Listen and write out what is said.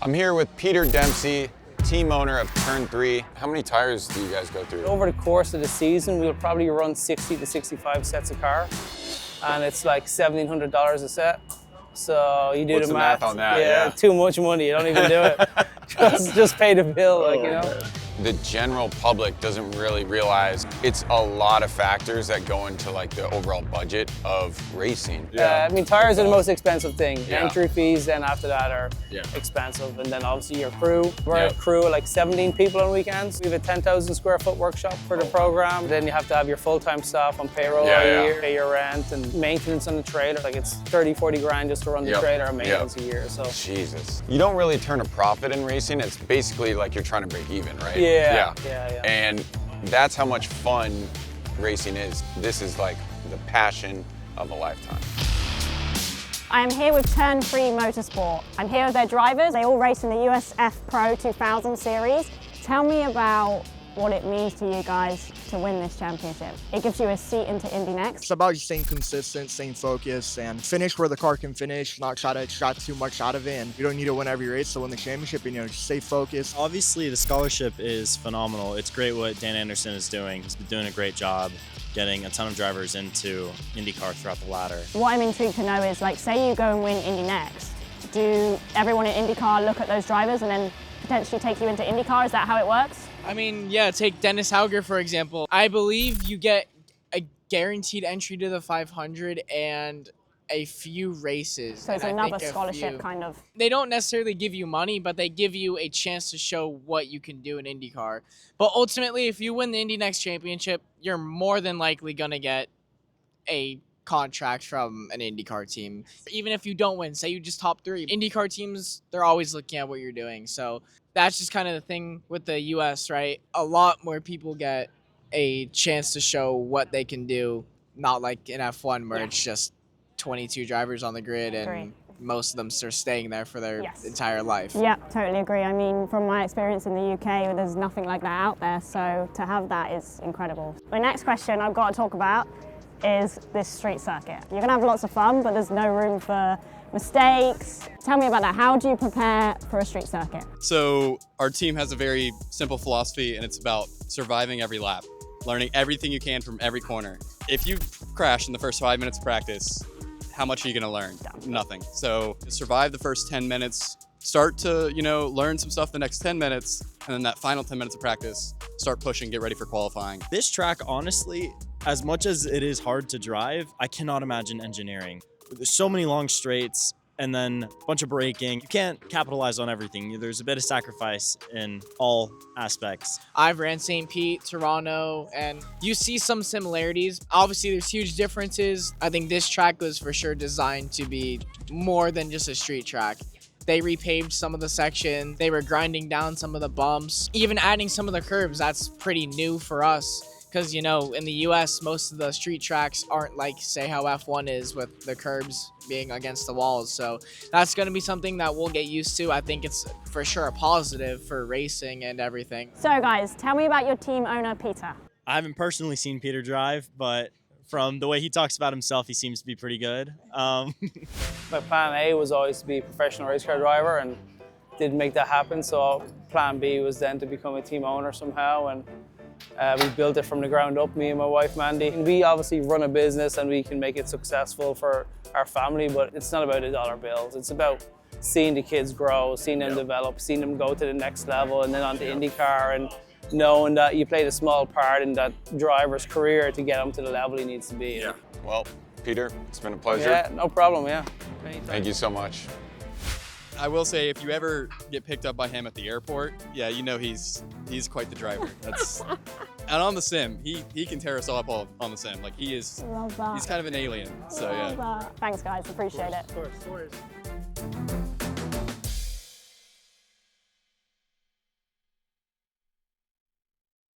I'm here with Peter Dempsey, team owner of Turn 3. How many tires do you guys go through? Over the course of the season, we'll probably run 60 to 65 sets of car, and it's like $1,700 a set. So you do What's the math math. on that? Yeah, too much money. You don't even do it. just pay the bill, like, you know. The general public doesn't really realize it's a lot of factors that go into like the overall budget of racing. I mean, tires are the most expensive thing. Yeah. Entry fees then after that are expensive. And then obviously your crew. We're a crew of like 17 people on weekends. We have a 10,000 square foot workshop for the program. Then you have to have your full-time staff on payroll all year, pay your rent and maintenance on the trailer. Like it's 30, 40 grand just to run the trailer and maintenance a year. So Jesus. You don't really turn a profit in racing. It's basically like you're trying to break even, right? Yeah. And that's how much fun racing is. This is like the passion of a lifetime. I'm here with Turn 3 Motorsport. I'm here with their drivers. They all race in the USF Pro 2000 series. Tell me about what it means to you guys to win this championship. It gives you a seat into Indy next. It's about staying consistent, staying focused, and finish where the car can finish, not try to extract too much out of it. And you don't need to win every race to win the championship, and just stay focused. Obviously, the scholarship is phenomenal. It's great what Dan Anderson is doing. He's been doing a great job getting a ton of drivers into IndyCar throughout the ladder. What I'm intrigued to know is, like, say you go and win Indy next. Do everyone in IndyCar look at those drivers and then potentially take you into IndyCar? Is that how it works? I mean, yeah, take Dennis Hauger, for example. I believe you get a guaranteed entry to the 500 and a few races. So it's another scholarship kind of. They don't necessarily give you money, but they give you a chance to show what you can do in IndyCar. But ultimately, if you win the Indy Next Championship, you're more than likely going to get a contract from an IndyCar team. Even if you don't win, say you just top 3, IndyCar teams, they're always looking at what you're doing. So that's just kind of the thing with the US, right? A lot more people get a chance to show what they can do, not like in F1 where it's just 22 drivers on the grid and most of them are staying there for their entire life. Yeah, totally agree. I mean, from my experience in the UK, there's nothing like that out there, so to have that is incredible. The next question I've got to talk about is this street circuit. You're gonna have lots of fun, but there's no room for mistakes. Tell me about that. How do you prepare for a street circuit? So our team has a very simple philosophy, and it's about surviving every lap, learning everything you can from every corner. If you crash in the first 5 minutes of practice, how much are you gonna learn? Nothing. So survive the first 10 minutes, start to, learn some stuff the next 10 minutes, and then that final 10 minutes of practice, start pushing, get ready for qualifying. This track, honestly, as much as it is hard to drive, I cannot imagine engineering. There's so many long straights and then a bunch of braking. You can't capitalize on everything. There's a bit of sacrifice in all aspects. I've ran St. Pete, Toronto, and you see some similarities. Obviously, there's huge differences. I think this track was for sure designed to be more than just a street track. They repaved some of the section. They were grinding down some of the bumps, even adding some of the curbs. That's pretty new for us. Because, in the US, most of the street tracks aren't like, say, how F1 is with the curbs being against the walls. So that's going to be something that we'll get used to. I think it's for sure a positive for racing and everything. So guys, tell me about your team owner, Peter. I haven't personally seen Peter drive, but from the way he talks about himself, he seems to be pretty good. My plan A was always to be a professional race car driver and didn't make that happen. So plan B was then to become a team owner somehow. And we built it from the ground up, me and my wife, Mandy. And we obviously run a business and we can make it successful for our family, but it's not about the dollar bills. It's about seeing the kids grow, seeing them develop, seeing them go to the next level and then on to IndyCar and knowing that you played a small part in that driver's career to get him to the level he needs to be. Yeah. Well, Peter, it's been a pleasure. Yeah, no problem, yeah. Anytime. Thank you so much. I will say, if you ever get picked up by him at the airport, yeah, he's quite the driver. And on the sim, he can tear us all up all on the sim. Like he's kind of an alien. So yeah. Thanks guys, appreciate it. Of course.